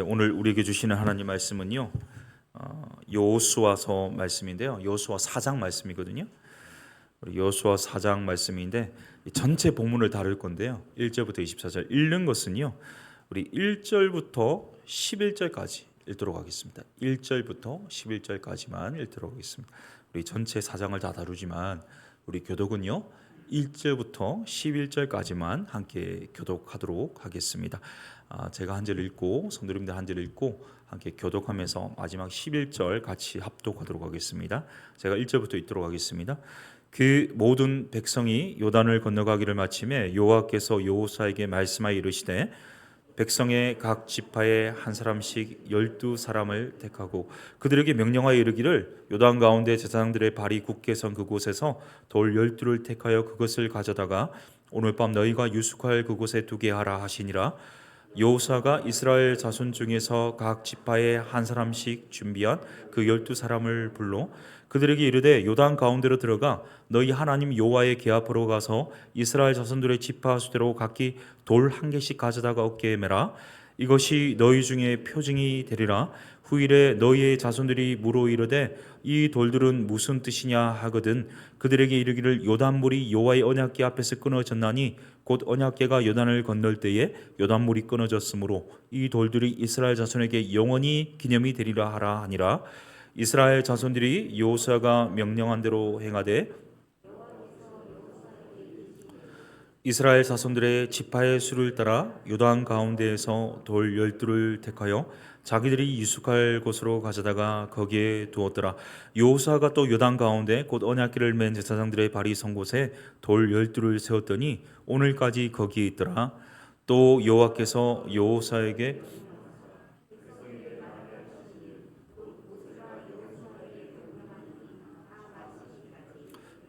오늘 우리에게 주시는 하나님 말씀은요, 여호수아서 말씀인데요. 여호수아 4장 말씀이거든요. 우리 여호수아 4장 말씀인데 이 전체 본문을 다룰 건데요. 1절부터 24절 읽는 것은요. 우리 1절부터 11절까지 읽도록 하겠습니다. 1절부터 11절까지만 읽도록 하겠습니다. 우리 전체 4장을 다 다루지만 우리 교독은요. 1절부터 11절까지만 함께 교독하도록 하겠습니다. 제가 한 절 읽고 성도님들 한 절 읽고 함께 교독하면서 마지막 11절 같이 합독하도록 하겠습니다. 제가 1절부터 읽도록 하겠습니다. 그 모든 백성이 요단을 건너가기를 마침에 여호와께서 여호수아에게 말씀하여 이르시되 백성의 각 지파에 한 사람씩 12사람을 택하고 그들에게 명령하여 이르기를 요단 가운데 제사장들의 발이 굳게 선 그곳에서 돌 12를 택하여 그것을 가져다가 오늘 밤 너희가 유숙할 그곳에 두게 하라 하시니라. 여호수아가 이스라엘 자손 중에서 각 지파에 한 사람씩 준비한 그 12사람을 불러 그들에게 이르되 요단 가운데로 들어가 너희 하나님 여호와의 궤 앞으로 가서 이스라엘 자손들의 지파 수대로 각기 돌 한 개씩 가져다가 어깨에 매라. 이것이 너희 중에 표징이 되리라. 후일에 너희의 자손들이 물어 이르되 이 돌들은 무슨 뜻이냐 하거든 그들에게 이르기를 요단물이 여호와의 언약궤 앞에서 끊어졌나니 곧 언약궤가 요단을 건널 때에 요단물이 끊어졌으므로 이 돌들이 이스라엘 자손에게 영원히 기념이 되리라 하라 하니라. 이스라엘 자손들이 여호수아가 명령한 대로 행하되 이스라엘 자손들의 지파의 수를 따라 요단 가운데에서 돌 12를 택하여 자기들이 유숙할 곳으로 가져다가 거기에 두었더라. 여호수아가 또 요단 가운데 곧 언약궤를 맨 제사장들의 발이 선 곳에 돌 12를 세웠더니 오늘까지 거기에 있더라. 또 여호와께서 여호수아에게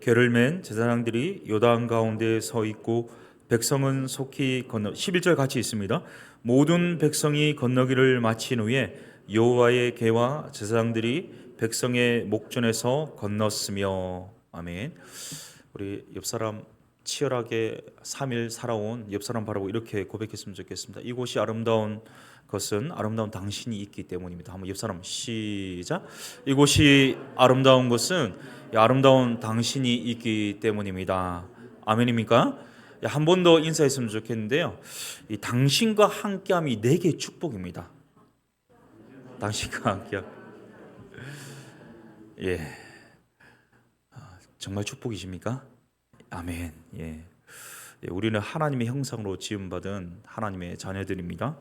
궤를 맨 제사장들이 요단 가운데 서 있고 백성은 속히 건너 11절 같이 있습니다. 모든 백성이 건너기를 마친 후에 여호와의 궤와 제사장들이 백성의 목전에서 건넜으며 아멘. 우리 옆 사람 치열하게 3일 살아온 옆 사람 바라보고 이렇게 고백했으면 좋겠습니다. 이곳이 아름다운 것은 아름다운 당신이 있기 때문입니다. 한번 옆 사람 시작. 이곳이 아름다운 것은 아름다운 당신이 있기 때문입니다. 아멘입니까? 한 번 더 인사했으면 좋겠는데요. 이 당신과 함께함이 내게 축복입니다. 당신과 함께함. 예, 정말 축복이십니까? 아멘. 예. 우리는 하나님의 형상으로 지음받은 하나님의 자녀들입니다.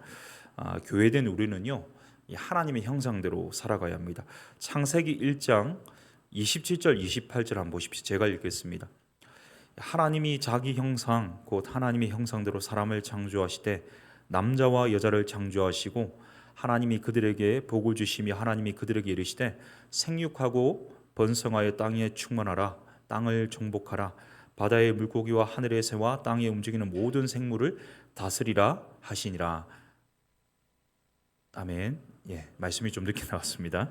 교회된 우리는요, 하나님의 형상대로 살아가야 합니다. 창세기 1장 27절 28절 한번 보십시오. 제가 읽겠습니다. 하나님이 자기 형상 곧 하나님의 형상대로 사람을 창조하시되 남자와 여자를 창조하시고 하나님이 그들에게 복을 주시며 하나님이 그들에게 이르시되 생육하고 번성하여 땅에 충만하라. 땅을 정복하라. 바다의 물고기와 하늘의 새와 땅에 움직이는 모든 생물을 다스리라 하시니라. 아멘. 예, 말씀이 좀 늦게 나왔습니다.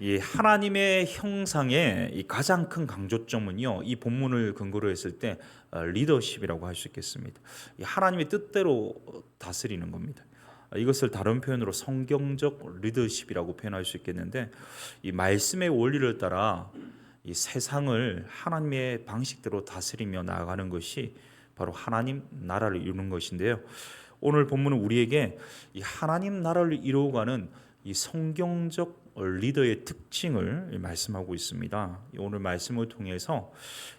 이 하나님의 형상의 이 가장 큰 강조점은요, 이 본문을 근거로 했을 때 리더십이라고 할 수 있겠습니다. 이 하나님의 뜻대로 다스리는 겁니다. 이것을 다른 표현으로 성경적 리더십이라고 표현할 수 있겠는데, 이 말씀의 원리를 따라 이 세상을 하나님의 방식대로 다스리며 나아가는 것이 바로 하나님 나라를 이루는 것인데요. 오늘 본문은 우리에게 이 하나님 나라를 이루어가는 이 성경적 리더의 특징을 말씀하고 있습니다. 오늘 말씀을 통해서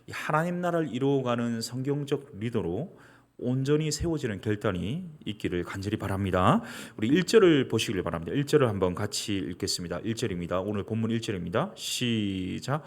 이 하나님 나라를 이루어가는 성경적 리더로 온전히 세워지는 결단이 있기를 간절히 바랍니다. 우리 1절을 보시길 바랍니다. 1절을 한번 같이 읽겠습니다. 1절입니다. 오늘 본문 1절입니다. 시작.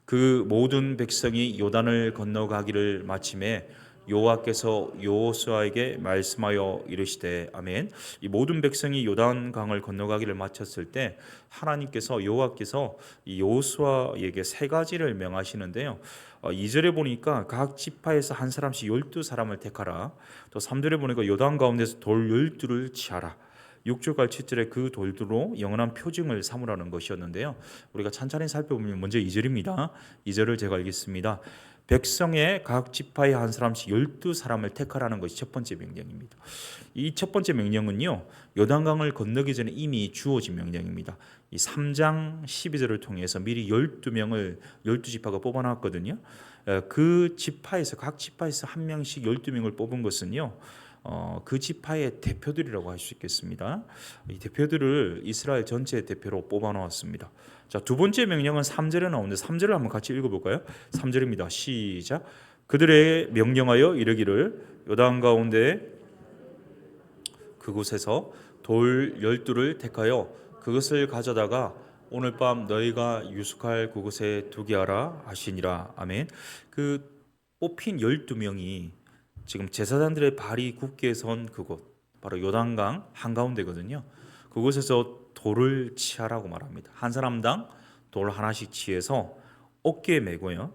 그 모든 백성이 요단을 건너가기를 마침에 여호와께서 여호수아에게 말씀하여 이르시되 아멘. 이 모든 백성이 요단강을 건너가기를 마쳤을 때 하나님께서 여호와께서 이 여호수아에게 세 가지를 명하시는데요. 2절에 보니까 각 지파에서 한 사람씩 12사람을 택하라. 또 3절에 보니까 요단 가운데서 돌 12를 치하라. 6절과 7절에 그 돌들로 영원한 표징을 삼으라는 것이었는데요. 우리가 찬찬히 살펴보면 먼저 2절입니다. 2절을 제가 읽겠습니다. 백성의 각 지파의 한 사람씩 12사람을 택하라는 것이 첫 번째 명령입니다. 이 첫 번째 명령은요, 요단강을 건너기 전에 이미 주어진 명령입니다. 이 3장 12절을 통해서 미리 12명을 12지파가 뽑아놨거든요. 그 지파에서 각 지파에서 한 명씩 12명을 뽑은 것은요, 그 지파의 대표들이라고 할 수 있겠습니다. 이 대표들을 이스라엘 전체 대표로 뽑아놓았습니다. 자, 두 번째 명령은 3절에 나오는데 3절을 한번 같이 읽어볼까요? 3절입니다. 시작. 그들의 명령하여 이르기를 요단 가운데 그곳에서 돌 12를 택하여 그것을 가져다가 오늘 밤 너희가 유숙할 그곳에 두게 하라 하시니라. 아멘. 그 뽑힌 12명이 지금 제사장들의 발이 굳게 선 그곳, 바로 요단강 한가운데거든요. 그곳에서 돌을 치하라고 말합니다. 한 사람당 돌 하나씩 치해서 어깨에 메고요.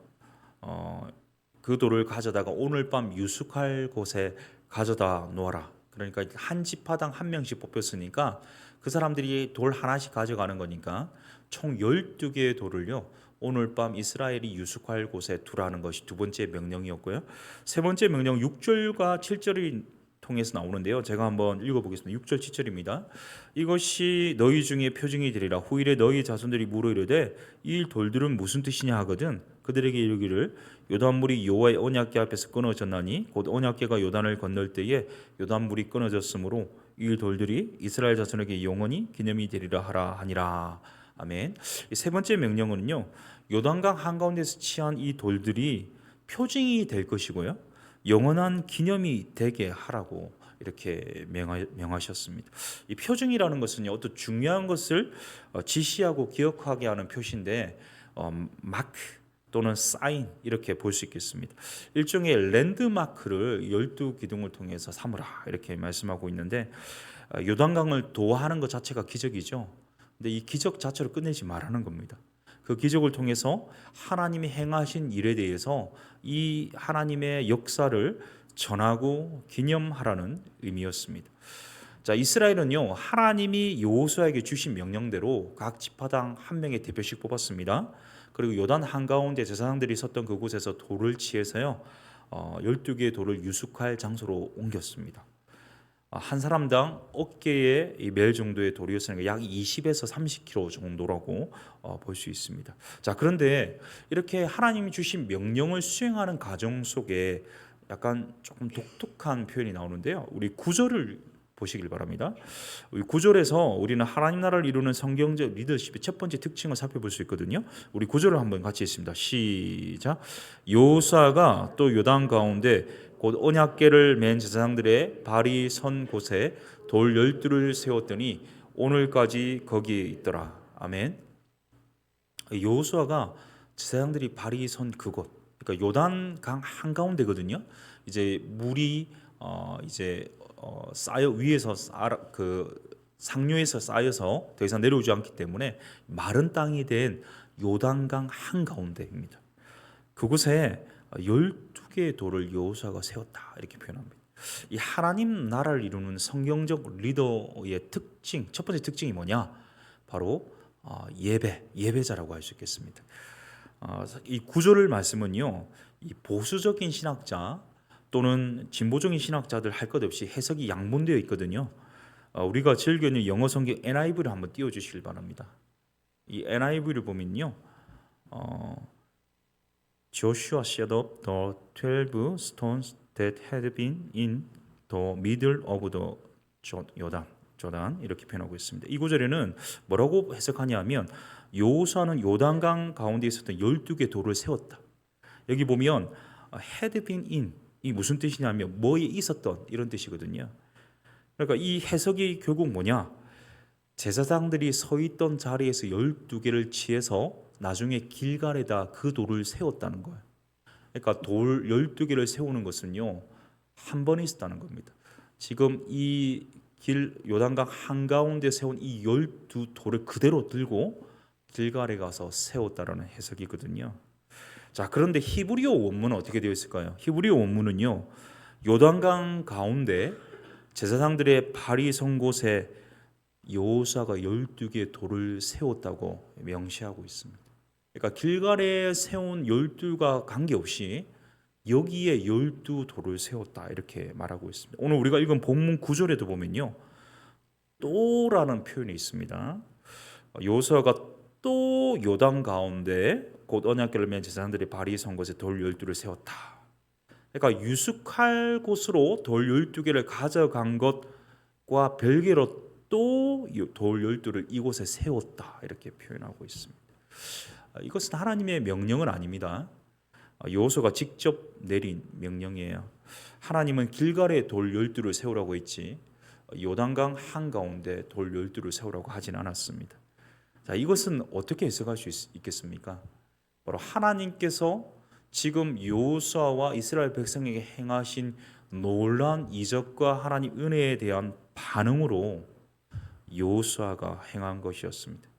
그 돌을 가져다가 오늘 밤 유숙할 곳에 가져다 놓아라. 그러니까 한 지파당 한 명씩 뽑혔으니까 그 사람들이 돌 하나씩 가져가는 거니까 총 12개의 돌을요, 오늘 밤 이스라엘이 유숙할 곳에 두라는 것이 두 번째 명령이었고요. 세 번째 명령 6절과 7절이 통해서 나오는데요. 제가 한번 읽어보겠습니다. 6절 7절입니다. 이것이 너희 중에 표징이 되리라. 후일에 너희 자손들이 물어 이르되 이 돌들은 무슨 뜻이냐 하거든 그들에게 이르기를 요단물이 여호와의 언약궤 앞에서 끊어졌나니 곧 언약궤가 요단을 건널 때에 요단물이 끊어졌으므로 이 돌들이 이스라엘 자손에게 영원히 기념이 되리라 하라 하니라. 아멘. 세 번째 명령은요, 요단강 한가운데서 취한 이 돌들이 표징이 될 것이고요, 영원한 기념이 되게 하라고 이렇게 명하셨습니다. 이 표징이라는 것은요, 어떤 중요한 것을 지시하고 기억하게 하는 표시인데, 마크 또는 사인 이렇게 볼 수 있겠습니다. 일종의 랜드마크를 12기둥을 통해서 삼으라 이렇게 말씀하고 있는데, 요단강을 도하는 것 자체가 기적이죠. 근데 이 기적 자체로 끝내지 말라는 겁니다. 그 기적을 통해서 하나님이 행하신 일에 대해서 이 하나님의 역사를 전하고 기념하라는 의미였습니다. 자, 이스라엘은요, 하나님이 여호수아에게 주신 명령대로 각 지파당 한 명의 대표씩 뽑았습니다. 그리고 요단 한가운데 제사장들이 섰던 그곳에서 돌을 치해서요, 12개의 돌을 유숙할 장소로 옮겼습니다. 한 사람당 어깨에 멜 정도의 돌이었으니까 약 20에서 30kg 정도라고 볼 수 있습니다. 자, 그런데 이렇게 하나님이 주신 명령을 수행하는 과정 속에 약간 조금 독특한 표현이 나오는데요. 우리 구절을 보시길 바랍니다. 우리 구절에서 우리는 하나님 나라를 이루는 성경적 리더십의 첫 번째 특징을 살펴볼 수 있거든요. 우리 구절을 한번 같이 읽습니다. 시작. 여호수아가 또 요단 가운데 곧 언약궤를 맨 제사장들의 발이 선 곳에 돌 12를 세웠더니 오늘까지 거기에 있더라. 아멘. 여호수아가 제사장들이 발이 선 그곳, 그러니까 요단강 한가운데거든요. 이제 물이 쌓여 위에서 그 상류에서 쌓여서 더 이상 내려오지 않기 때문에 마른 땅이 된 요단강 한가운데입니다. 그곳에 12개의 돌을 여호수아가 세웠다 이렇게 표현합니다. 이 하나님 나라를 이루는 성경적 리더의 특징, 첫 번째 특징이 뭐냐? 바로 예배자라고 할 수 있겠습니다. 이 구절을 말씀은요, 이 보수적인 신학자 또는 진보적인 신학자들 할 것 없이 해석이 양분되어 있거든요. 우리가 즐겨있는 영어 성경 NIV를 한번 띄워주시길 바랍니다. 이 NIV를 보면요, Joshua set up the 12 stones that had been in the middle of the Jordan 이렇게 표현하고 있습니다. 이 구절에는 뭐라고 해석하냐면 여호수아는 요단강 가운데 있었던 12개 돌을 세웠다. 여기 보면 had been in 이 무슨 뜻이냐면 뭐에 있었던 이런 뜻이거든요. 그러니까 이 해석이 결국 뭐냐? 제사장들이 서 있던 자리에서 12개를 취해서 나중에 길갈에다 그 돌을 세웠다는 거예요. 그러니까 돌 12개를 세우는 것은요, 한 번 있었다는 겁니다. 지금 이 요단강 한가운데 세운 이 12돌을 그대로 들고 길갈에 가서 세웠다라는 해석이거든요. 자, 그런데 히브리어 원문은 어떻게 되어 있을까요? 히브리어 원문은요, 요단강 가운데 제사장들의 발이 선 곳에 여호수아가 12개의 돌을 세웠다고 명시하고 있습니다. 그러니까 길갈에 세운 12가 관계없이 여기에 12돌을 세웠다 이렇게 말하고 있습니다. 오늘 우리가 읽은 본문 9절에도 보면요, 또라는 표현이 있습니다. 여호수아가 또 요단 가운데 곧 언약궤를 맨 제사장들이 발이 선 곳에 돌 12를 세웠다. 그러니까 유숙할 곳으로 돌 12개를 가져간 것과 별개로 또 돌 12를 이곳에 세웠다 이렇게 표현하고 있습니다. 이것은 하나님의 명령은 아닙니다. 여호수아가 직접 내린 명령이에요. 하나님은 길갈에 돌 12를 세우라고 했지 요단강 한가운데 돌 12를 세우라고 하진 않았습니다. 자, 이것은 어떻게 해석할 수 있겠습니까? 바로 하나님께서 지금 여호수아와 이스라엘 백성에게 행하신 놀라운 이적과 하나님 은혜에 대한 반응으로 여호수아가 행한 것이었습니다.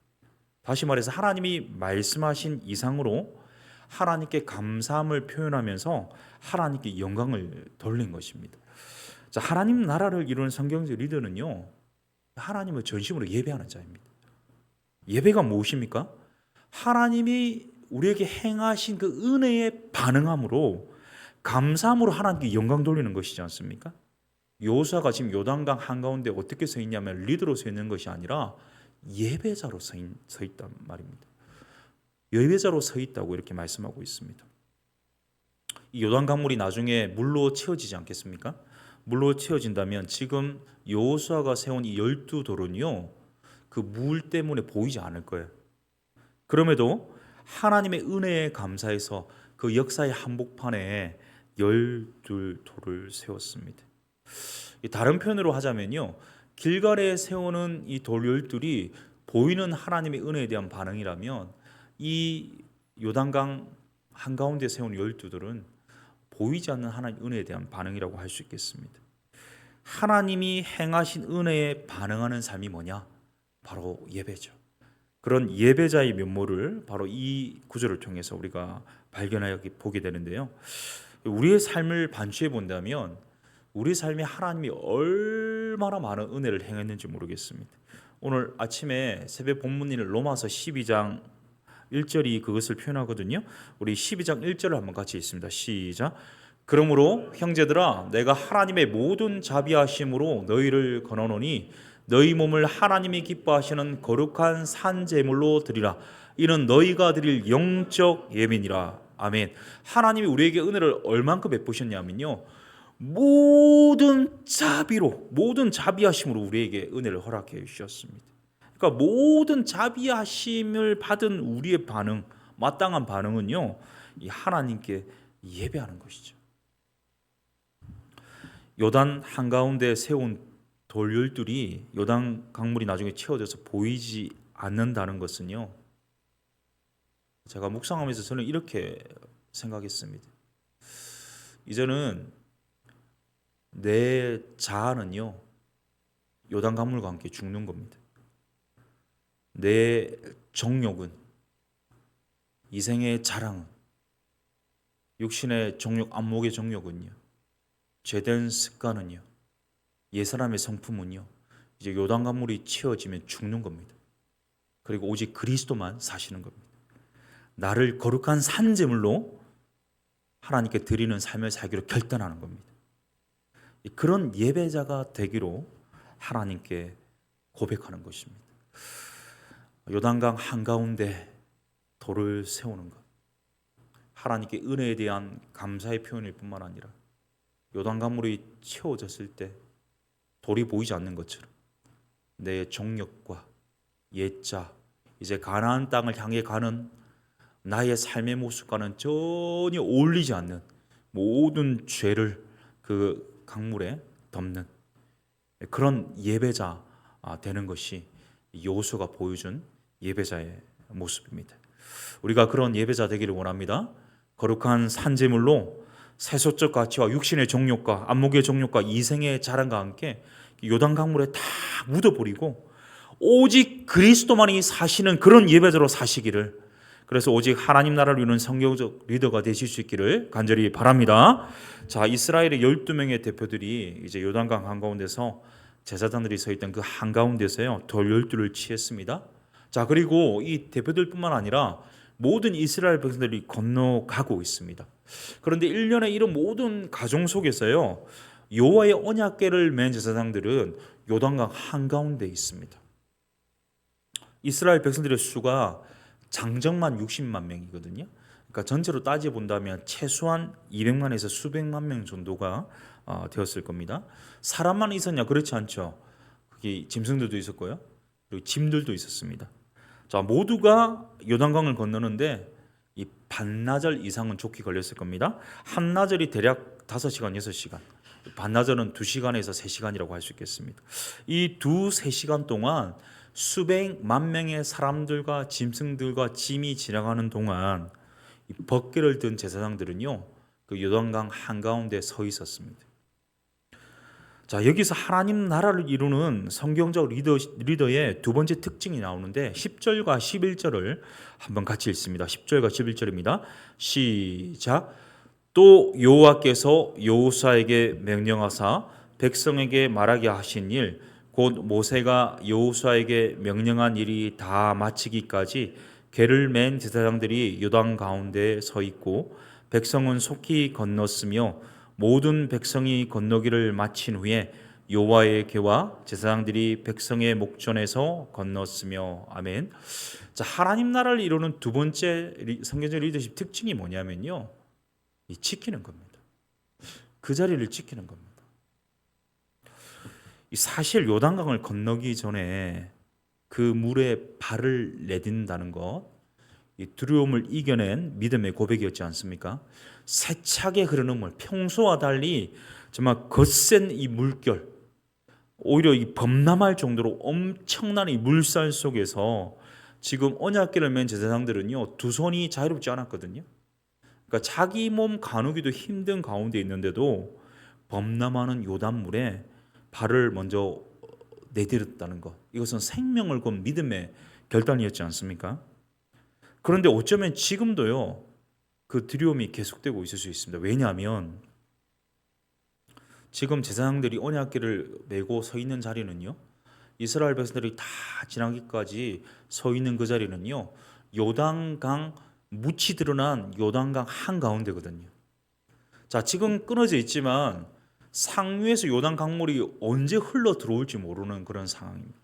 다시 말해서 하나님이 말씀하신 이상으로 하나님께 감사함을 표현하면서 하나님께 영광을 돌린 것입니다. 자, 하나님 나라를 이루는 성경적 리더는요, 하나님을 전심으로 예배하는 자입니다. 예배가 무엇입니까? 하나님이 우리에게 행하신 그 은혜에 반응함으로 감사함으로 하나님께 영광 돌리는 것이지 않습니까? 여호수아가 지금 요단강 한가운데 어떻게 서 있냐면 리더로 서 있는 것이 아니라 예배자로 서 있단 말입니다. 예배자로 서 있다고 이렇게 말씀하고 있습니다. 이 요단강물이 나중에 물로 채워지지 않겠습니까? 물로 채워진다면 지금 여호수아가 세운 이 12돌은요, 그 물 때문에 보이지 않을 거예요. 그럼에도 하나님의 은혜에 감사해서 그 역사의 한복판에 12돌을 세웠습니다. 다른 표현으로 하자면요, 길갈에 세우는 이 돌 12돌이 보이는 하나님의 은혜에 대한 반응이라면 이 요단강 한가운데 세운 12돌은 보이지 않는 하나님의 은혜에 대한 반응이라고 할 수 있겠습니다. 하나님이 행하신 은혜에 반응하는 삶이 뭐냐? 바로 예배죠. 그런 예배자의 면모를 바로 이 구절을 통해서 우리가 발견하여 보게 되는데요. 우리의 삶을 반추해 본다면 우리 삶에 하나님이 얼마나 많은 은혜를 행했는지 모르겠습니다. 오늘 아침에 새벽 본문인 로마서 12장 1절이 그것을 표현하거든요. 우리 12장 1절을 한번 같이 읽습니다. 시작. 그러므로 형제들아 내가 하나님의 모든 자비하심으로 너희를 권하노니 너희 몸을 하나님이 기뻐하시는 거룩한 산 제물로 드리라. 이는 너희가 드릴 영적 예배니라. 아멘. 하나님이 우리에게 은혜를 얼만큼 베푸셨냐면요, 모든 자비로, 모든 자비하심으로 우리에게 은혜를 허락해 주셨습니다. 그러니까 모든 자비하심을 받은 우리의 반응, 마땅한 반응은요, 이 하나님께 예배하는 것이죠. 요단 한가운데 세운 돌 12돌이 요단 강물이 나중에 채워져서 보이지 않는다는 것은요, 제가 묵상하면서 저는 이렇게 생각했습니다. 이제는 내 자아는요, 요단 강물과 함께 죽는 겁니다. 내 정욕은, 이생의 자랑은, 육신의 정욕, 안목의 정욕은요, 죄된 습관은요, 옛사람의 성품은요, 이제 요단 강물이 채워지면 죽는 겁니다. 그리고 오직 그리스도만 사시는 겁니다. 나를 거룩한 산제물로 하나님께 드리는 삶을 살기로 결단하는 겁니다. 그런 예배자가 되기로 하나님께 고백하는 것입니다. 요단강 한가운데 돌을 세우는 것, 하나님께 은혜에 대한 감사의 표현일 뿐만 아니라 요단강물이 채워졌을 때 돌이 보이지 않는 것처럼 내 정욕과 옛자, 이제 가나안 땅을 향해 가는 나의 삶의 모습과는 전혀 어울리지 않는 모든 죄를 그 강물에 덮는 그런 예배자 되는 것이 여호수아가 보여준 예배자의 모습입니다. 우리가 그런 예배자 되기를 원합니다. 거룩한 산제물로 세속적 가치와 육신의 정욕과 안목의 정욕과 이생의 자랑과 함께 요단 강물에 다 묻어버리고 오직 그리스도만이 사시는 그런 예배자로 사시기를, 그래서 오직 하나님 나라를 이루는 성경적 리더가 되실 수 있기를 간절히 바랍니다. 자, 이스라엘의 12명의 대표들이 이제 요단강 한가운데서 제사장들이 서 있던 그 한가운데서요 돌 12를 취했습니다. 자, 그리고 이 대표들뿐만 아니라 모든 이스라엘 백성들이 건너가고 있습니다. 그런데 1년에 이런 모든 가정 속에서요, 여호와의 언약궤를 맨 제사장들은 요단강 한가운데 있습니다. 이스라엘 백성들의 수가 장정만 60만 명이거든요. 그러니까 전체로 따져 본다면 최소한 200만에서 수백만 명 정도가 되었을 겁니다. 사람만 있었냐? 그렇지 않죠. 거기 짐승들도 있었고요. 그리고 짐들도 있었습니다. 자, 모두가 요단강을 건너는데 이 반나절 이상은 좋게 걸렸을 겁니다. 한나절이 대략 5시간, 6시간. 반나절은 2시간에서 3시간이라고 할 수 있겠습니다. 이 2-3시간 동안 수백만 명의 사람들과 짐승들과 짐이 지나가는 동안 이 벗개를 든 제사장들은요, 그 요단강 한가운데 서 있었습니다. 자, 여기서 하나님 나라를 이루는 성경적 리더의 두 번째 특징이 나오는데 10절과 11절을 한번 같이 읽습니다. 10절과 11절입니다. 시작. 또 여호와께서 여호수아에게 명령하사 백성에게 말하게 하신 일 곧 모세가 여호수아에게 명령한 일이 다 마치기까지 궤를 맨 제사장들이 요단 가운데 서 있고 백성은 속히 건넜으며 모든 백성이 건너기를 마친 후에 여호와의 궤와 제사장들이 백성의 목전에서 건넜으며. 아멘. 자, 하나님 나라를 이루는 두 번째 성경적 리더십 특징이 뭐냐면요, 이 지키는 겁니다. 그 자리를 지키는 겁니다. 사실 요단강을 건너기 전에 그 물에 발을 내딛는다는 것, 이 두려움을 이겨낸 믿음의 고백이었지 않습니까? 세차게 흐르는 물, 평소와 달리 정말 거센 이 물결, 오히려 이 범람할 정도로 엄청난 이 물살 속에서 지금 언약궤를 맨 제사장들은요, 두 손이 자유롭지 않았거든요. 그러니까 자기 몸 가누기도 힘든 가운데 있는데도 범람하는 요단물에 발을 먼저 내딛었다는 것, 이것은 생명을 건 믿음의 결단이었지 않습니까? 그런데 어쩌면 지금도요, 그 두려움이 계속되고 있을 수 있습니다. 왜냐하면 지금 제사장들이 언약궤를 메고 서 있는 자리는요, 이스라엘 백성들이 다 지나기까지 서 있는 그 자리는요, 요단강 묻히 드러난 요단강 한가운데거든요. 자, 지금 끊어져 있지만 상류에서 요단 강물이 언제 흘러 들어올지 모르는 그런 상황입니다.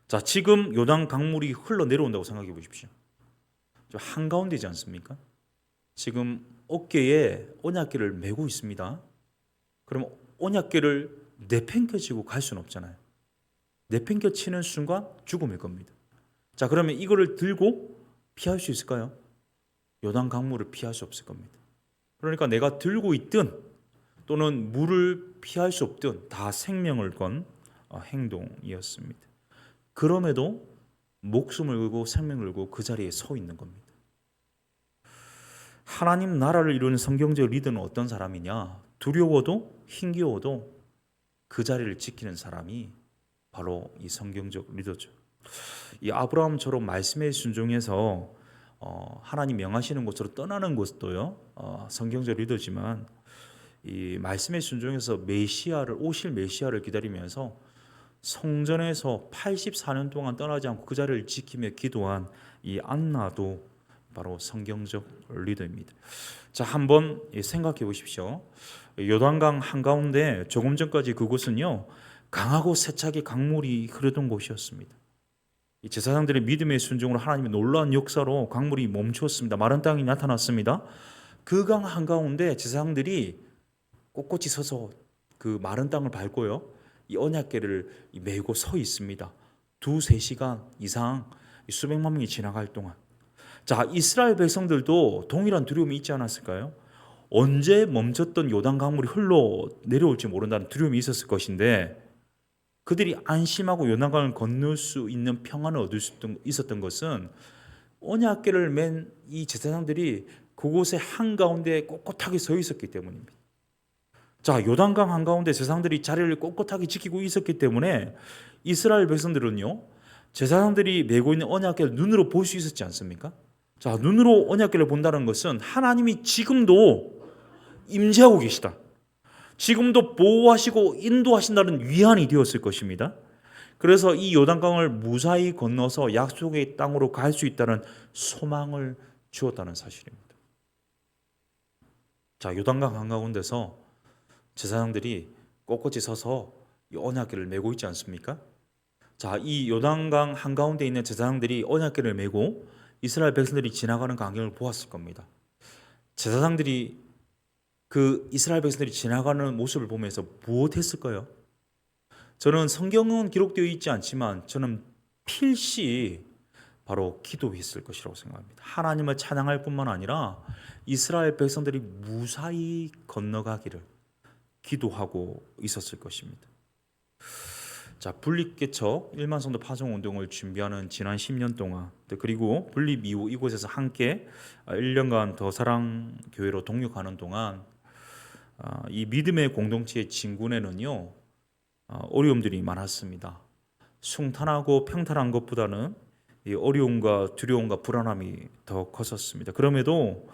자, 지금 요단 강물이 흘러 내려온다고 생각해 보십시오. 한가운데지 않습니까? 지금 어깨에 언약궤를 메고 있습니다. 그럼 언약궤를 내팽겨치고 갈 수는 없잖아요. 내팽겨치는 순간 죽음일 겁니다. 자, 그러면 이거를 들고 피할 수 있을까요? 요단 강물을 피할 수 없을 겁니다. 그러니까 내가 들고 있든 또는 물을 피할 수 없든 다 생명을 건 행동이었습니다. 그럼에도 목숨을 걸고 생명을 걸고 그 자리에 서 있는 겁니다. 하나님 나라를 이루는 성경적 리더는 어떤 사람이냐? 두려워도 힘겨워도 그 자리를 지키는 사람이 바로 이 성경적 리더죠. 이 아브라함처럼 말씀에 순종해서 하나님 명하시는 곳으로 떠나는 것도요, 성경적 리더지만 이 말씀에 순종해서 오실 메시아를 기다리면서 성전에서 84년 동안 떠나지 않고 그 자리를 지키며 기도한 이 안나도 바로 성경적 리더입니다. 자, 한번 생각해 보십시오. 요단강 한가운데 조금 전까지 그곳은요, 강하고 세차게 강물이 흐르던 곳이었습니다. 이 제사장들의 믿음의 순종으로 하나님의 놀라운 역사로 강물이 멈추었습니다. 마른 땅이 나타났습니다. 그 강 한가운데 제사장들이 꼿꼿이 서서 그 마른 땅을 밟고요, 이 언약궤를 메고 서 있습니다. 2-3시간 이상 수백만 명이 지나갈 동안. 자, 이스라엘 백성들도 동일한 두려움이 있지 않았을까요? 언제 멈췄던 요단 강물이 흘러 내려올지 모른다는 두려움이 있었을 것인데, 그들이 안심하고 요단강을 건널 수 있는 평안을 얻을 수 있었던 것은 언약궤를 맨 이 제사장들이 그곳의 한가운데 꼿꼿하게 서 있었기 때문입니다. 자, 요단강 한가운데 제사장들이 자리를 꼿꼿하게 지키고 있었기 때문에 이스라엘 백성들은요, 제사장들이 메고 있는 언약궤를 눈으로 볼 수 있었지 않습니까? 자, 눈으로 언약궤를 본다는 것은 하나님이 지금도 임재하고 계시다, 지금도 보호하시고 인도하신다는 위안이 되었을 것입니다. 그래서 이 요단강을 무사히 건너서 약속의 땅으로 갈 수 있다는 소망을 주었다는 사실입니다. 자, 요단강 한가운데서 제사장들이 꼿꼿이 서서 이 언약궤를 메고 있지 않습니까? 자, 이 요단강 한가운데 있는 제사장들이 언약궤를 메고 이스라엘 백성들이 지나가는 광경을 보았을 겁니다. 제사장들이 그 이스라엘 백성들이 지나가는 모습을 보면서 무엇했을까요? 저는 성경은 기록되어 있지 않지만 저는 필시 바로 기도했을 것이라고 생각합니다. 하나님을 찬양할 뿐만 아니라 이스라엘 백성들이 무사히 건너가기를 기도하고 있었을 것입니다. 자, 분립개척 1만 성도 파송 운동을 준비하는 지난 10년 동안, 그리고 분립 이후 이곳에서 함께 1년간 더 사랑 교회로 동역하는 동안 이 믿음의 공동체의 진군에는요 어려움들이 많았습니다. 순탄하고 평탄한 것보다는 이 어려움과 두려움과 불안함이 더 컸었습니다. 그럼에도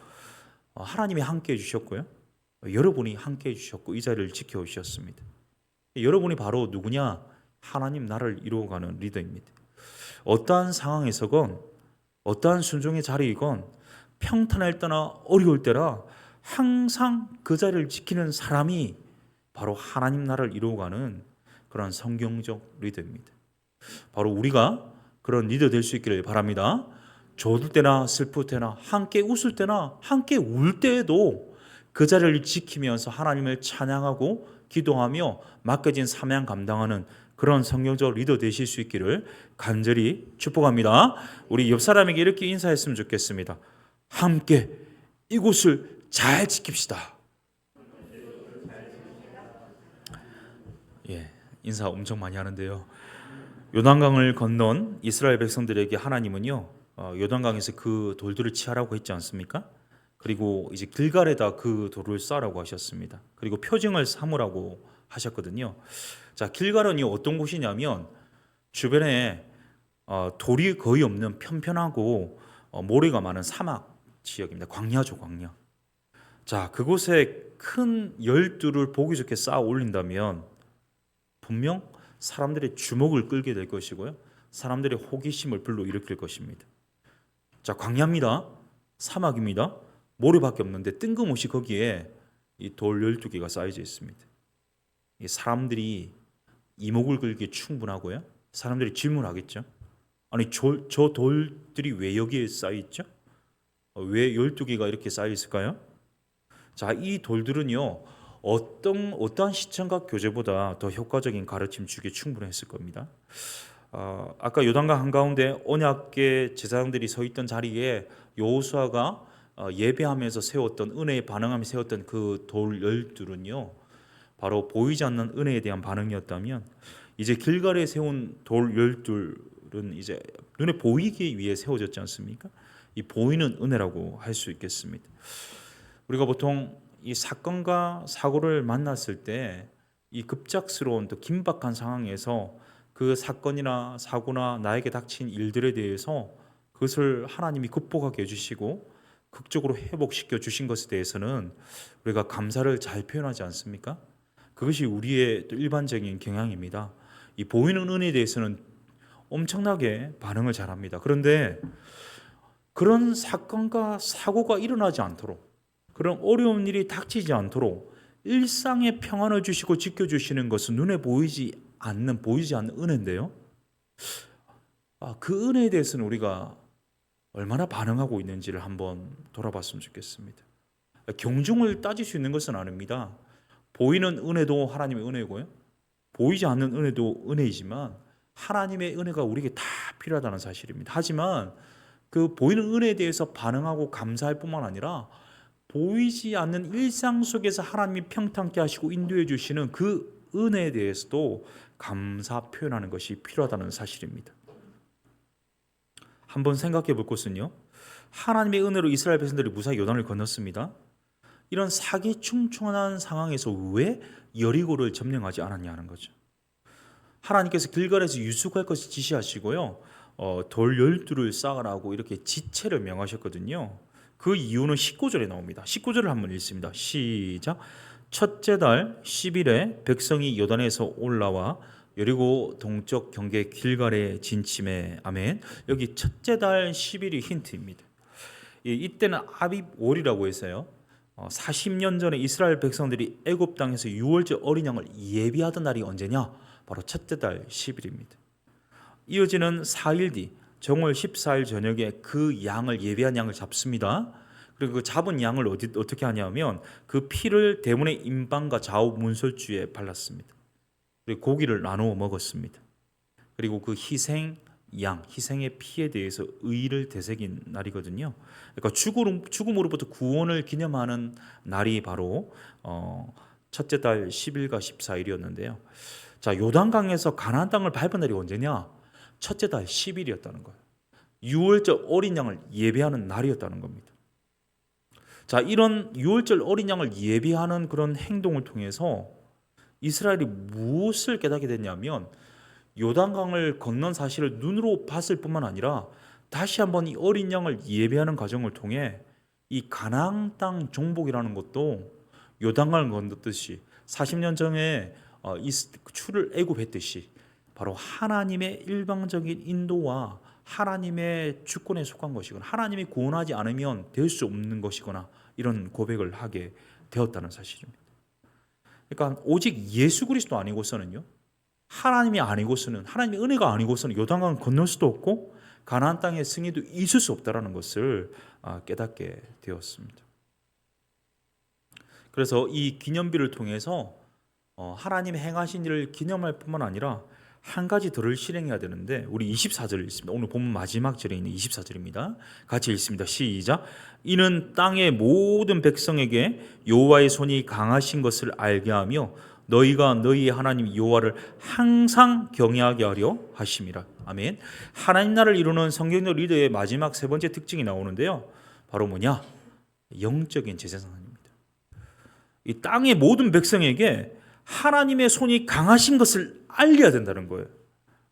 하나님이 함께 해주셨고요, 여러분이 함께 해주셨고 이 자리를 지켜주셨습니다. 여러분이 바로 누구냐? 하나님 나라를 이루어가는 리더입니다. 어떠한 상황에서건 어떠한 순종의 자리이건 평탄할 때나 어려울 때라 항상 그 자리를 지키는 사람이 바로 하나님 나라를 이루어가는 그런 성경적 리더입니다. 바로 우리가 그런 리더 될 수 있기를 바랍니다. 좋을 때나 슬플 때나 함께 웃을 때나 함께 울 때에도 그 자리를 지키면서 하나님을 찬양하고 기도하며 맡겨진 사명 감당하는 그런 성경적 리더 되실 수 있기를 간절히 축복합니다. 우리 옆 사람에게 이렇게 인사했으면 좋겠습니다. 함께 이곳을 잘 지킵시다. 예, 인사 엄청 많이 하는데요. 요단강을 건넌 이스라엘 백성들에게 하나님은요 요단강에서 그 돌들을 치하라고 했지 않습니까? 그리고 이제 길갈에다 그 돌을 쌓으라고 하셨습니다. 그리고 표징을 삼으라고 하셨거든요. 자, 길갈은 어떤 곳이냐면 주변에 돌이 거의 없는 편편하고 모래가 많은 사막 지역입니다. 광야죠, 광야. 자, 그곳에 큰 열두를 보기 좋게 쌓아 올린다면 분명 사람들의 주목을 끌게 될 것이고요, 사람들의 호기심을 불러일으킬 것입니다. 자, 광야입니다. 사막입니다. 모래밖에 없는데 뜬금없이 거기에 이 돌 12개가 쌓여져 있습니다. 이 사람들이 이목을 끌기에 충분하고요, 사람들이 질문하겠죠. 아니 저 돌들이 왜 여기에 쌓여 있죠? 왜 12개가 이렇게 쌓여 있을까요? 자, 이 돌들은요 어떠한 시청각 교재보다 더 효과적인 가르침 주기에 충분했을 겁니다. 아까 요단강 한가운데 언약궤 제사장들이 서 있던 자리에 여호수아가 예배하면서 세웠던, 은혜에 반응하며 세웠던 그 돌 12들은요 바로 보이지 않는 은혜에 대한 반응이었다면, 이제 길갈에 세운 돌 12들은 이제 눈에 보이기 위해 세워졌지 않습니까? 이 보이는 은혜라고 할 수 있겠습니다. 우리가 보통 이 사건과 사고를 만났을 때 이 급작스러운 또 긴박한 상황에서 그 사건이나 사고나 나에게 닥친 일들에 대해서 그것을 하나님이 극복하게 해주시고 극적으로 회복시켜 주신 것에 대해서는 우리가 감사를 잘 표현하지 않습니까? 그것이 우리의 또 일반적인 경향입니다. 이 보이는 은혜에 대해서는 엄청나게 반응을 잘합니다. 그런데 그런 사건과 사고가 일어나지 않도록, 그런 어려운 일이 닥치지 않도록 일상의 평안을 주시고 지켜주시는 것은 눈에 보이지 않는 은혜인데요, 그 은혜에 대해서는 우리가 얼마나 반응하고 있는지를 한번 돌아봤으면 좋겠습니다. 경중을 따질 수 있는 것은 아닙니다. 보이는 은혜도 하나님의 은혜고요, 보이지 않는 은혜도 은혜이지만 하나님의 은혜가 우리에게 다 필요하다는 사실입니다. 하지만 그 보이는 은혜에 대해서 반응하고 감사할 뿐만 아니라 보이지 않는 일상 속에서 하나님이 평탄케 하시고 인도해 주시는 그 은혜에 대해서도 감사 표현하는 것이 필요하다는 사실입니다. 한번 생각해 볼 것은요, 하나님의 은혜로 이스라엘 백성들이 무사히 요단을 건넜습니다. 이런 사기충천한 상황에서 왜 여리고를 점령하지 않았냐는 거죠. 하나님께서 길갈에서 유숙할 것을 지시하시고요, 돌 12를 쌓으라고 이렇게 지체를 명하셨거든요. 그 이유는 19절에 나옵니다. 19절을 한번 읽습니다. 시작. 첫째 달 10일에 백성이 요단에서 올라와 여리고 동쪽 경계 길갈의 진침에 아멘. 여기 첫째 달 10일이 힌트입니다. 이때는 아빕월이라고 했어요. 40년 전에 이스라엘 백성들이 애굽 땅에서 유월절 어린 양을 예비하던 날이 언제냐? 바로 첫째 달 10일입니다. 이어지는 4일 뒤 정월 14일 저녁에 그 양을 예비한 양을 잡습니다. 그리고 그 잡은 양을 어떻게 하냐면 그 피를 대문의 임방과 좌우 문설주에 발랐습니다. 그리고 고기를 나누어 먹었습니다. 그리고 그 희생의 피에 대해서 의의를 되새긴 날이거든요. 그러니까 죽음으로부터 구원을 기념하는 날이 바로 첫째 달 10일과 14일이었는데요. 자, 요단강에서 가나안 땅을 밟은 날이 언제냐? 첫째 달 10일이었다는 거예요. 유월절 어린 양을 예배하는 날이었다는 겁니다. 자, 이런 유월절 어린 양을 예배하는 그런 행동을 통해서 이스라엘이 무엇을 깨닫게 됐냐면 요단강을 건넌 사실을 눈으로 봤을 뿐만 아니라 다시 한번 이 어린 양을 예배하는 과정을 통해 이 가나안 땅 정복이라는 것도 요단강을 건넜듯이 40년 전에 출을 애굽했듯이 바로 하나님의 일방적인 인도와 하나님의 주권에 속한 것이거나 하나님이 구원하지 않으면 될 수 없는 것이거나 이런 고백을 하게 되었다는 사실입니다. 그러니까 오직 예수 그리스도 아니고서는요, 하나님이 아니고서는, 하나님의 은혜가 아니고서는 요단강을 건널 수도 없고 가나안 땅의 승리도 있을 수 없다라는 것을 깨닫게 되었습니다. 그래서 이 기념비를 통해서 하나님의 행하신 일을 기념할 뿐만 아니라 한 가지 덜을 실행해야 되는데 우리 24절 읽습니다. 오늘 본문 마지막 절에 있는 24절입니다. 같이 읽습니다. 시작. 이는 땅의 모든 백성에게 여호와의 손이 강하신 것을 알게 하며 너희가 너희의 하나님 여호와를 항상 경외하게 하려 하심이라. 아멘. 하나님 나라를 이루는 성경적 리더의 마지막 세 번째 특징이 나오는데요. 바로 뭐냐? 영적인 재생산입니다. 이 땅의 모든 백성에게 하나님의 손이 강하신 것을 알려야 된다는 거예요.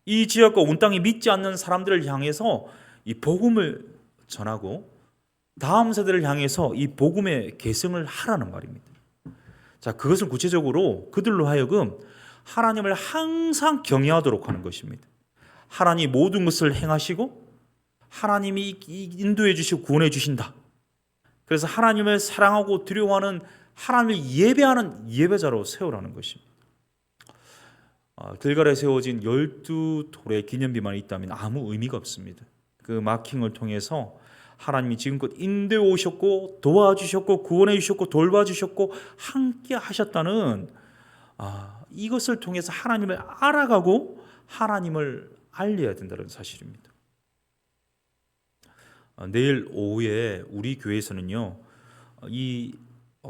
이 지역과 온 땅이 믿지 않는 사람들을 향해서 이 복음을 전하고 다음 세대를 향해서 이 복음의 계승을 하라는 말입니다. 자, 그것은 구체적으로 그들로 하여금 하나님을 항상 경외하도록 하는 것입니다. 하나님 모든 것을 행하시고 하나님이 인도해 주시고 구원해 주신다. 그래서 하나님을 사랑하고 두려워하는 하나님을 예배하는 예배자로 세우라는 것입니다. 길갈에 세워진 12돌의 기념비만 있다면 아무 의미가 없습니다. 그 마킹을 통해서 하나님이 지금껏 인도해 오셨고 도와주셨고 구원해 주셨고 돌봐주셨고 함께 하셨다는 이것을 통해서 하나님을 알아가고 하나님을 알려야 된다는 사실입니다. 내일 오후에 우리 교회에서는요, 이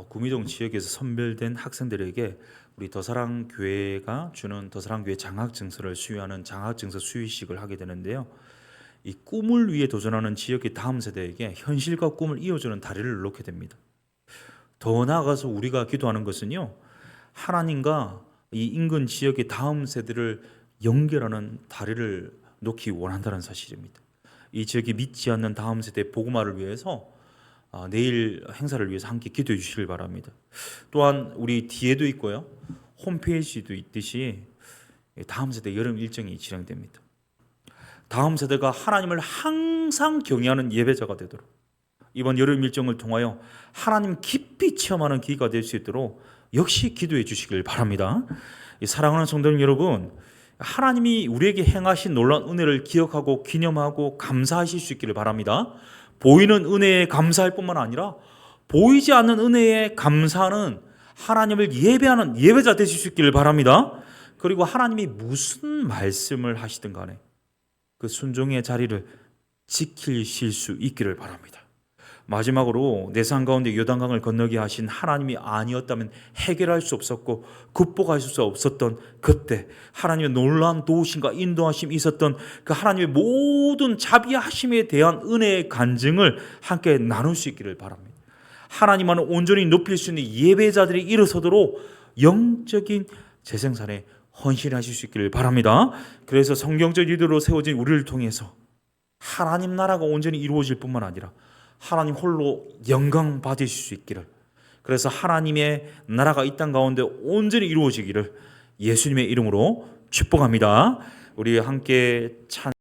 구미동 지역에서 선별된 학생들에게 우리 더사랑 교회가 주는 더사랑 교회 장학 증서를 수여하는 장학 증서 수여식을 하게 되는데요. 이 꿈을 위해 도전하는 지역의 다음 세대에게 현실과 꿈을 이어주는 다리를 놓게 됩니다. 더 나아가서 우리가 기도하는 것은요, 하나님과 이 인근 지역의 다음 세대를 연결하는 다리를 놓기 원한다는 사실입니다. 이 지역이 믿지 않는 다음 세대 복음화를 위해서 내일 행사를 위해서 함께 기도해 주시길 바랍니다. 또한 우리 뒤에도 있고요, 홈페이지도 있듯이 다음 세대 여름 일정이 진행됩니다. 다음 세대가 하나님을 항상 경외하는 예배자가 되도록 이번 여름 일정을 통하여 하나님 깊이 체험하는 기회가 될 수 있도록 역시 기도해 주시길 바랍니다. 사랑하는 성도님 여러분, 하나님이 우리에게 행하신 놀라운 은혜를 기억하고 기념하고 감사하실 수 있기를 바랍니다. 보이는 은혜에 감사할 뿐만 아니라 보이지 않는 은혜에 감사하는 하나님을 예배하는 예배자 되실 수 있기를 바랍니다. 그리고 하나님이 무슨 말씀을 하시든 간에 그 순종의 자리를 지키실 수 있기를 바랍니다. 마지막으로 내 삶 가운데 요단강을 건너게 하신 하나님이 아니었다면 해결할 수 없었고 극복할 수 없었던 그때 하나님의 놀라운 도우심과 인도하심이 있었던 그 하나님의 모든 자비하심에 대한 은혜의 간증을 함께 나눌 수 있기를 바랍니다. 하나님만을 온전히 높일 수 있는 예배자들이 일어서도록 영적인 재생산에 헌신하실 수 있기를 바랍니다. 그래서 성경적 리더로 세워진 우리를 통해서 하나님 나라가 온전히 이루어질 뿐만 아니라 하나님 홀로 영광 받으실 수 있기를, 그래서 하나님의 나라가 이 땅 가운데 온전히 이루어지기를 예수님의 이름으로 축복합니다. 우리 함께 찬